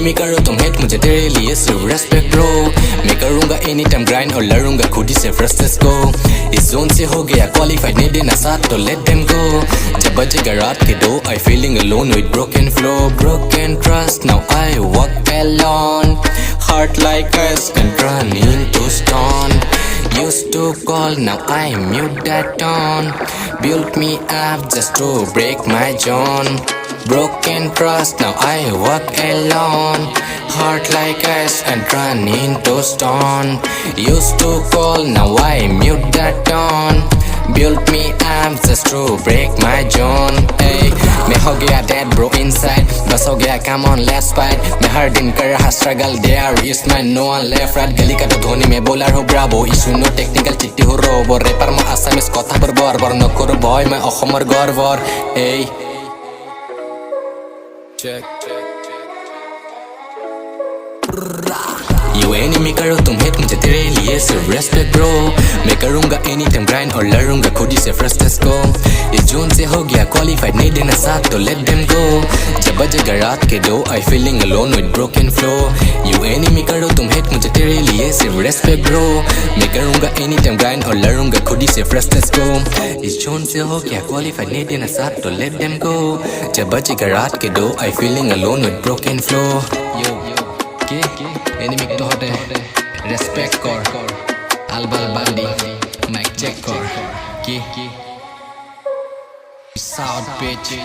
enemy karo tum hate mujhe tere liye sirf respect bro मैं करूंगा anytime grind और लड़ूंगा खुद ही से frustest को इस zone से हो गया qualified नहीं देना साथ तो let them go जब बजेगा रात के 2 I feeling alone with broken flow broken trust now I walk alone heart like ice and running to stone used to call now I mute that tone built me up just to break my zone broken trust now I walk alone heart like ice and running to stone used to call now I mute that tone built me up just to break my zone hey मैं हो गया dead bro inside बस हो गया come on let's fight मैं हर दिन कर रहा struggle there is my no one left right गली का तो धोनी में bowler हो braboo issue no technical chitthi ho roboww rapper mo Assamese kotha gorvhor nokoru vhoi मैं axomt gorvhor hey check You enemy karo tum hate mujhe tere liye sirf respect bro मैं करूंगा anytime grind और लड़ूंगा खुद ही से frustest को इस जून से हो गया qualified नहीं देना साथ तो let them go जब बजेगा रात के 2 I feeling alone with broken flow You enemy karo tum hate mujhe tere liye sirf respect bro मैं करूंगा anytime grind और लड़ूंगा खुद ही से frustest को इस जून से हो गया qualified नहीं देना साथ तो let them go जब बजेगा रात के 2 I feeling alone with broken flow Yo enemy to hote respect kor albal baldi mic check kor ki south bitch